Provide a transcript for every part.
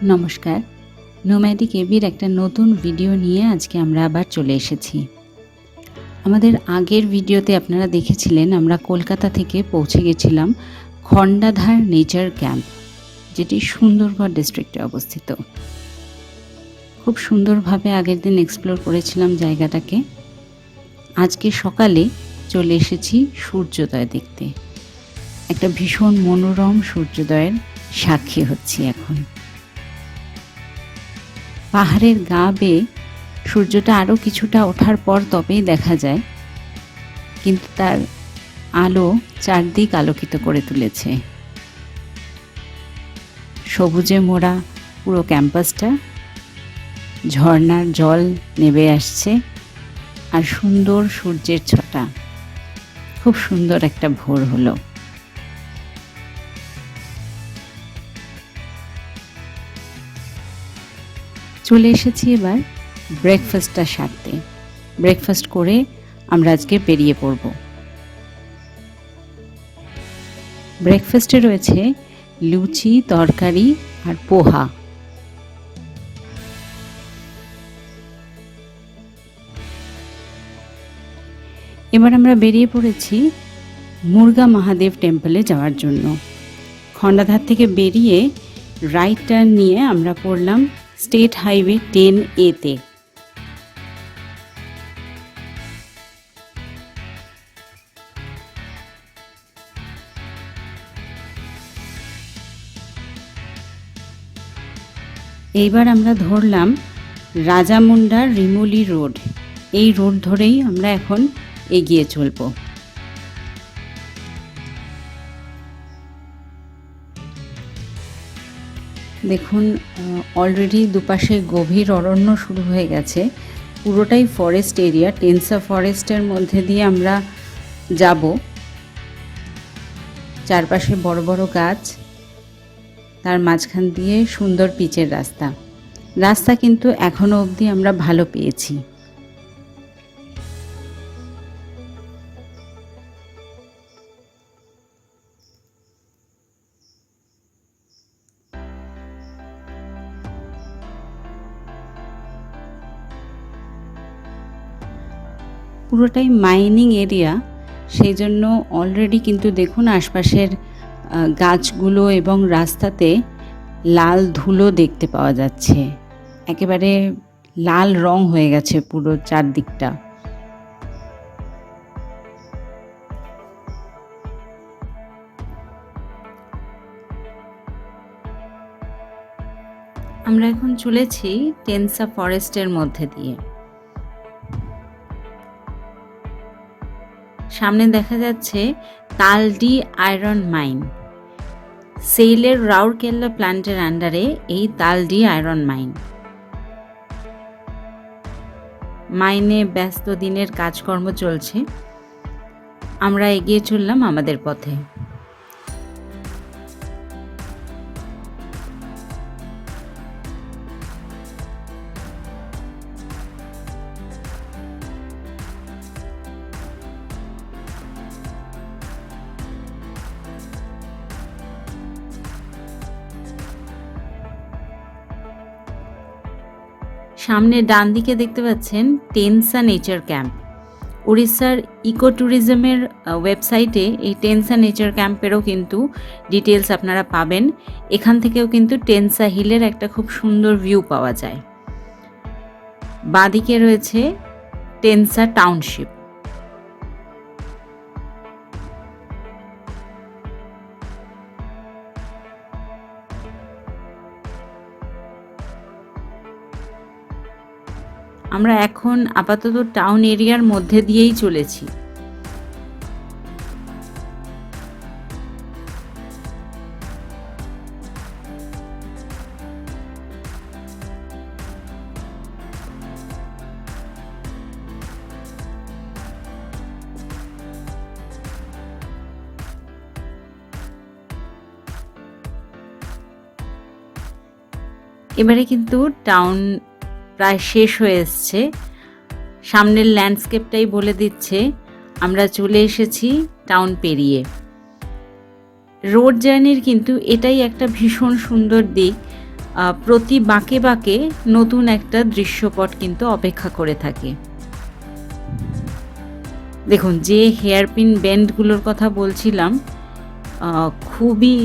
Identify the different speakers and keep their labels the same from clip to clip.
Speaker 1: নমস্কার, নোম্যাডিক এবির একটা নতুন ভিডিও নিয়ে আজকে আমরা আবার চলে এসেছি। আমাদের আগের ভিডিওতে আপনারা দেখেছিলেন আমরা কলকাতা থেকে পৌঁছে গেছিলাম খণ্ডাধার নেচার ক্যাম্প, যেটি সুন্দরগড় ডিস্ট্রিক্টে অবস্থিত। খুব সুন্দরভাবে আগের দিন এক্সপ্লোর করেছিলাম জায়গাটাকে। আজকে সকালে চলে এসেছি সূর্যোদয় দেখতে। একটা ভীষণ মনোরম সূর্যোদয়ের সাক্ষী হচ্ছি এখন। পাহাড়ের গা বেয়ে সূর্যটা আরও কিছুটা ওঠার পর তবেই দেখা যায়, কিন্তু তার আলো চারদিক আলোকিত করে তুলেছে। সবুজে মোড়া পুরো ক্যাম্পাসটা, ঝর্ণার জল নেমে আসছে আর সুন্দর সূর্যের ছটা। খুব সুন্দর একটা ভোর হলো। চলে এসেছি এবার ব্রেকফাস্টটা সারতে। ব্রেকফাস্ট করে আমরা আজকে বেরিয়ে পড়ব। ব্রেকফাস্টে রয়েছে লুচি, তরকারি আর পোহা। এবার আমরা বেরিয়ে পড়েছি মুরগা মহাদেব টেম্পলে যাওয়ার জন্য। খণ্ডাধার থেকে বেরিয়ে রাইট টার্ন নিয়ে আমরা পড়লাম স্টেট হাইওয়ে 10A-তে। এইবার আমরা ধরলাম রাজামুন্ডার রিমুলি রোড। এই রোড ধরেই আমরা এখন এগিয়ে চলব। দেখুন, অলরেডি দুপাশে গভীর অরণ্য শুরু হয়ে গেছে। পুরোটাই ফরেস্ট এরিয়া। টেনসা ফরেস্টের মধ্যে দিয়ে আমরা যাব। চারপাশে বড় বড় গাছ, তার মাঝখান দিয়ে সুন্দর পিচের রাস্তা কিন্তু এখনো অবধি আমরা ভালো পেয়েছি। পুরোটাই মাইনিং এরিয়া, সেই জন্য অলরেডি কিন্তু দেখুন আশপাশের গাছগুলো এবং রাস্তাতে লাল ধুলো দেখতে পাওয়া যাচ্ছে। একেবারে লাল রং হয়ে গেছে পুরো চারদিকটা। আমরা এখন চলেছি টেনসা ফরেস্টের মধ্যে দিয়ে। সামনে দেখা যাচ্ছে তালডি আয়রন মাইন। সেইলের রাউরকেল্লা প্ল্যান্টের আন্ডারে এই তালডি আয়রন মাইনে ব্যস্ত দিনের কাজকর্ম চলছে। আমরা এগিয়ে চললাম আমাদের পথে। সামনে ডান দিকে দেখতে পাচ্ছেন টেনসা নেচার ক্যাম্প। উড়িষ্যার ইকো ট্যুরিজমের ওয়েবসাইটে এই টেনসা নেচার ক্যাম্পেরও কিন্তু ডিটেলস আপনারা পাবেন। এখান থেকেও কিন্তু টেনসা হিলের একটা খুব সুন্দর ভিউ পাওয়া যায়। বাঁদিকে রয়েছে টেনসা টাউনশিপ। আমরা এখন আপাতত টাউন এরিয়ার মধ্যে দিয়েই চলেছি। এবারে কিন্তু টাউন প্রায় শেষ হয়ে এসছে। সামনের ল্যান্ডস্কেপটাই বলে দিচ্ছে আমরা চলে এসেছি টাউন পেরিয়ে। রোড জার্নির কিন্তু এটাই একটা ভীষণ সুন্দর দিক। প্রতি বাঁকে বাঁকে নতুন একটা দৃশ্যপট কিন্তু অপেক্ষা করে থাকে। দেখুন, যে হেয়ারপিন বেন্ডগুলোর কথা বলছিলাম, খুবই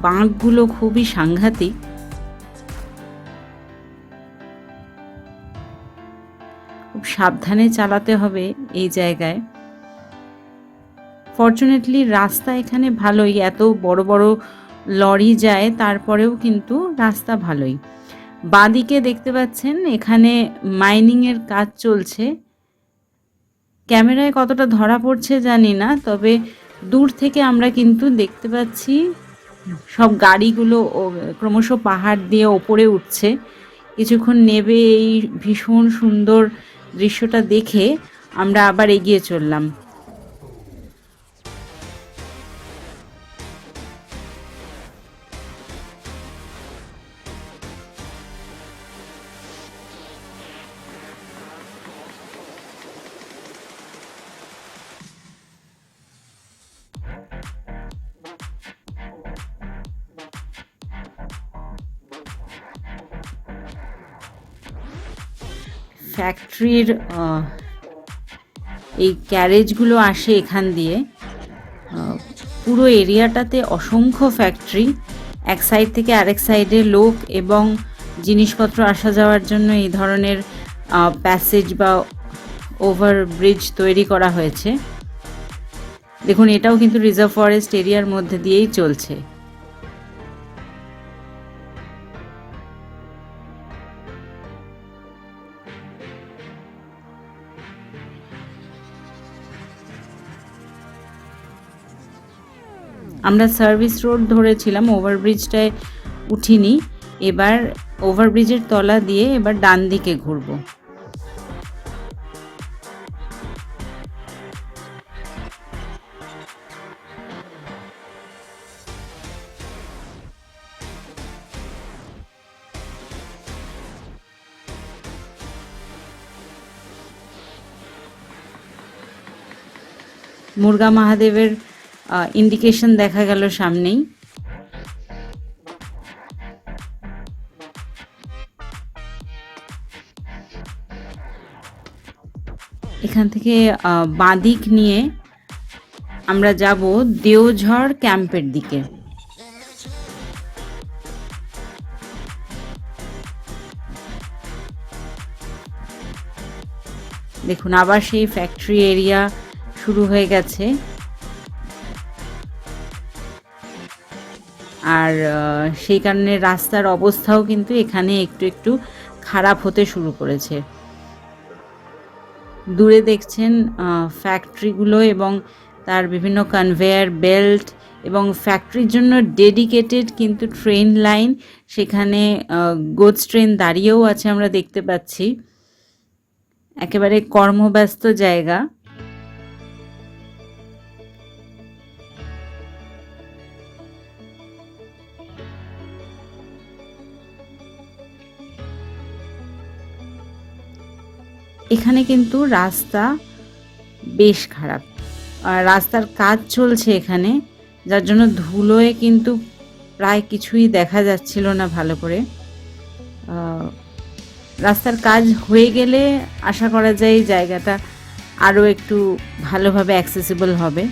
Speaker 1: বাঁকগুলো খুবই সাংঘাতিক। খুব সাবধানে চালাতে হবে এই জায়গায়। ফরচুনেটলি রাস্তা এখানে ভালোই, এত বড় বড় লরি যায় তারপরেও কিন্তু রাস্তা ভালোই। বাঁদিকে দেখতে পাচ্ছেন এখানে মাইনিংয়ের কাজ চলছে। ক্যামেরায় কতটা ধরা পড়ছে জানি না, তবে দূর থেকে আমরা কিন্তু দেখতে পাচ্ছি সব গাড়িগুলো ক্রমশ পাহাড় দিয়ে ওপরে উঠছে। কিছুক্ষণ নেবে এই ভীষণ সুন্দর দৃশ্যটা দেখে আমরা আবার এগিয়ে চললাম। ফ্যাক্টরির এই ক্যারেজগুলো আসে এখান দিয়ে। পুরো এরিয়াটাতে অসংখ্য ফ্যাক্টরি, এক সাইড থেকে আরেক সাইডে লোক এবং জিনিসপত্র আসা যাওয়ার জন্য এই ধরনের প্যাসেজ বা ওভারব্রিজ তৈরি করা হয়েছে। দেখুন, এটাও কিন্তু রিজার্ভ ফরেস্ট এরিয়ার মধ্যে দিয়েই চলছে। আমরা সার্ভিস রোড ধরেছিলাম, ওভারব্রিজটায় উঠিনি। এবার ওভারব্রিজের তলা দিয়ে এবার ডান দিকে ঘুরব। মুরগা মহাদেবের ইন্ডিকেশন দেখা গেল সামনেই। এখান থেকে বাঁদিক নিয়ে আমরা যাব দেওঝড় ক্যাম্পের দিকে। দেখুন, আবার সেই ফ্যাক্টরি এরিয়া শুরু হয়ে গেছে। আর সেই কারণে রাস্তার অবস্থাও কিন্তু এখানে একটু একটু খারাপ হতে শুরু করেছে। দূরে দেখছেন ফ্যাক্টরিগুলো এবং তার বিভিন্ন কনভেয়ার বেল্ট এবং ফ্যাক্টরির জন্য ডেডিকেটেড কিন্তু ট্রেন লাইন, সেখানে গুডস ট্রেন দাঁড়িয়েও আছে আমরা দেখতে পাচ্ছি। একেবারে কর্মব্যস্ত জায়গা। এখানে কিন্তু রাস্তা বেশ খারাপ, রাস্তার কাজ চলছে এখানে, যার জন্য ধুলোয় কিন্তু প্রায় কিছুই দেখা যাচ্ছিল না ভালো করে। রাস্তার কাজ হয়ে গেলে আশা করা যায় এই জায়গাটা আরও একটু ভালোভাবে অ্যাক্সেসিবল হবে।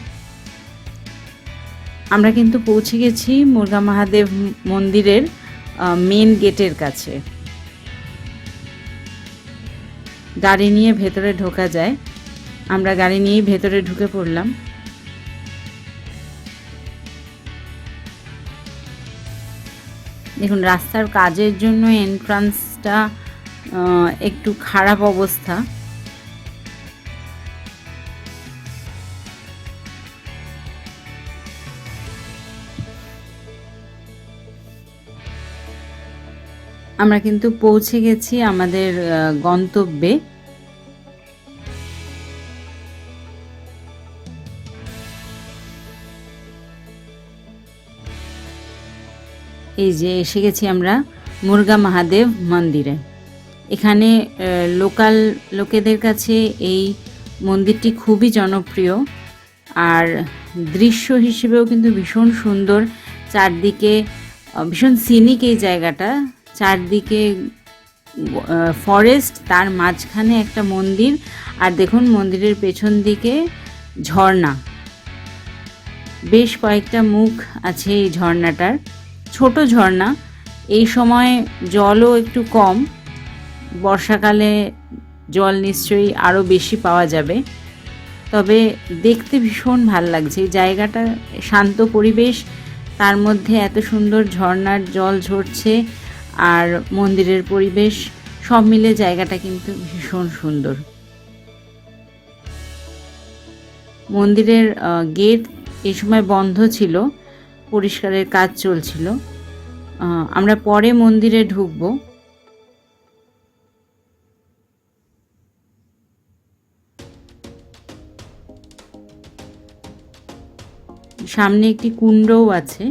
Speaker 1: আমরা কিন্তু পৌঁছে গেছি মুরগা মহাদেব মন্দিরের মেন গেটের কাছে। গাড়ি নিয়ে ভেতরে ঢোকা যায়। আমরা গাড়ি নিয়েই ভেতরে ঢুকে পড়লাম। দেখুন, রাস্তার কাজের জন্য এন্ট্রান্সটা একটু খারাপ অবস্থা। আমরা কিন্তু পৌঁছে গেছি আমাদের গন্তব্যে। এই যে এসে গেছি আমরা মুরগা মহাদেব মন্দিরে। এখানে লোকাল লোকেদের কাছে এই মন্দিরটি খুবই জনপ্রিয়, আর দৃশ্য হিসেবেও কিন্তু ভীষণ সুন্দর। চারদিকে ভীষণ সিনিক এই জায়গাটা, চারদিকে ফরেস্ট, তার মাঝখানে একটা মন্দির, আর দেখুন মন্দিরের পেছন দিকে ঝর্ণা। বেশ কয়েকটা মুখ আছে এই ঝর্ণাটার, ছোট ঝর্ণা। এই সময় জলও একটু কম, বর্ষাকালে জল নিশ্চয়ই আরও বেশি পাওয়া যাবে। তবে দেখতে ভীষণ ভাল লাগছে এই জায়গাটা, শান্ত পরিবেশ, তার মধ্যে এত সুন্দর ঝর্ণার জল ঝরছে আর মন্দিরের পরিবেশ, সব মিলে জায়গাটা কিন্তু ভীষণ সুন্দর। মন্দিরের গেট এই সময় বন্ধ ছিল, পরিষ্কারের কাজ চলছিল। আমরা পরে মন্দিরে ঢুকবো। সামনে একটি কুণ্ডও আছে।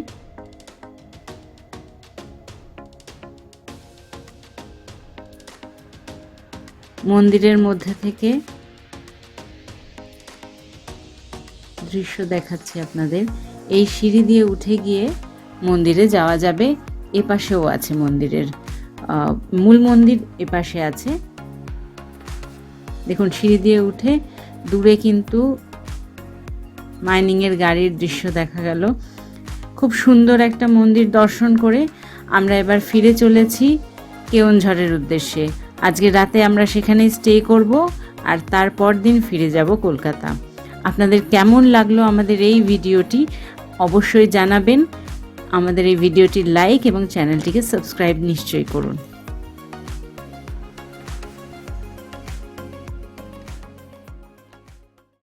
Speaker 1: মন্দিরের মধ্যে থেকে দৃশ্য দেখাচ্ছি আপনাদের। এই সিঁড়ি দিয়ে উঠে গিয়ে মন্দিরে যাওয়া যাবে। এপাশেও আছে মন্দিরের মূল মন্দির, এপাশে আছে। দেখুন সিঁড়ি দিয়ে উঠে দূরে কিন্তু মাইনিংয়ের গাড়ির দৃশ্য দেখা গেল। খুব সুন্দর একটা মন্দির দর্শন করে আমরা এবার ফিরে চলেছি কেওনঝড়ের উদ্দেশ্যে। আজকে রাতে আমরা সেখানেই স্টে করব আর তারপর দিন ফিরে যাব কলকাতা। আপনাদের কেমন লাগলো আমাদের এই ভিডিওটি অবশ্যই জানাবেন। আমাদের এই ভিডিওটি লাইক এবং চ্যানেলটিকে সাবস্ক্রাইব নিশ্চয়ই করুন।